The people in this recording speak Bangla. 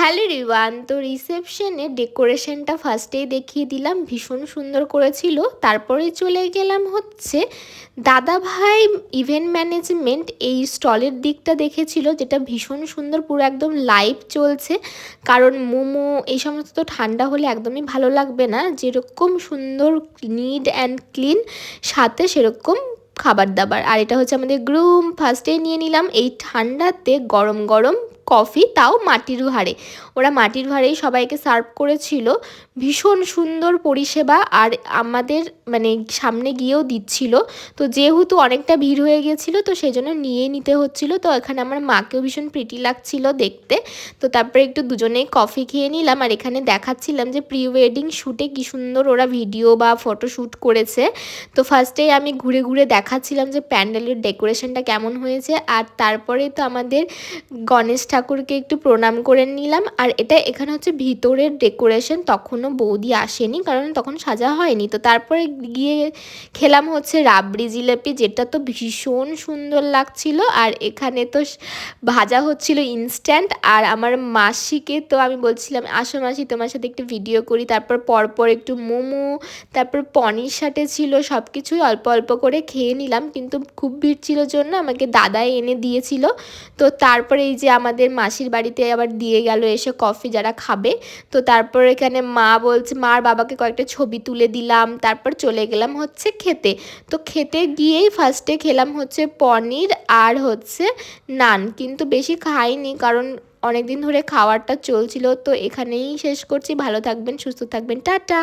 হ্যালো রিওয়ান, তো রিসেপশনে ডেকোরেশনটা ফার্স্টেই দেখিয়ে দিলাম, ভীষণ সুন্দর করেছিল। তারপরে চলে গেলাম হচ্ছে দাদাভাই ইভেন্ট ম্যানেজমেন্ট এই স্টলের দিকটা দেখেছিল, যেটা ভীষণ সুন্দর, পুরো একদম লাইভ চলছে। কারণ মোমো এই সমস্ত তো ঠান্ডা হলে একদমই ভালো লাগবে না, যেরকম সুন্দর নিট অ্যান্ড ক্লিন, সাথে সেরকম খাবার দাবার। আর এটা হচ্ছে আমাদের গ্রুম। ফার্স্টে নিয়ে নিলাম এই ঠান্ডাতে গরম গরম কফি, তাও মাটির ভাঁড়ে। ওরা মাটির ভাঁড়েই সবাইকে সার্ভ করেছিল। ভীষণ সুন্দর পরিষেবা, আর আমাদের মানে সামনে গিয়েও দিচ্ছিল। তো যেহেতু অনেকটা ভিড় হয়ে গেছিলো, তো সেই জন্য নিয়েই নিতে হচ্ছিলো। তো এখানে আমার মাকেও ভীষণ প্রিটি লাগছিল দেখতে। তো তারপরে একটু দুজনেই কফি খেয়ে নিলাম, আর এখানে দেখাচ্ছিলাম যে প্রি ওয়েডিং শ্যুটে কী সুন্দর ওরা ভিডিও বা ফটো শ্যুট করেছে। তো ফার্স্টেই আমি ঘুরে ঘুরে দেখাচ্ছিলাম যে প্যান্ডেলের ডেকোরেশনটা কেমন হয়েছে। আর তারপরে তো আমাদের গণেশ ঠাকুরকে একটু প্রণাম করে নিলাম। আর এটা এখানে হচ্ছে ভিতরের ডেকোরেশন, তখনও বৌদি আসেনি কারণ তখন সাজা হয়নি। তো তারপরে গিয়ে খেলাম হচ্ছে রাবড়ি জিলাপি, যেটা তো ভীষণ সুন্দর লাগছিল। আর এখানে তো ভাজা হচ্ছিল ইনস্ট্যান্ট। আর আমার মাসিকে তো আমি বলছিলাম, আসো মাসি তোমার সাথে একটু ভিডিও করি। তারপর পরপর একটু মোমো, তারপর পনির সাথে ছিল, সব কিছুই অল্প অল্প করে খেয়ে নিলাম। কিন্তু খুব ভিড় ছিল জন্য আমাকে দাদাই এনে দিয়েছিল। তো তারপরে এই যে আমাদের মাসির বাড়িতে আবার দিয়ে গেল এসে কফি যারা খাবে। তো তারপর এখানে মা বলছে, মার বাবাকে কয়েকটা ছবি তুলে দিলাম। তারপর চলে গেলাম হচ্ছে খেতে। তো খেতে গিয়েই ফার্স্টে খেলাম হচ্ছে পনির আর হচ্ছে নান, কিন্তু বেশি খাইনি কারণ অনেক দিন ধরে খাওয়ারটা চলছিল। তো এখানেই শেষ করছি। ভালো থাকবেন, সুস্থ থাকবেন, টাটা।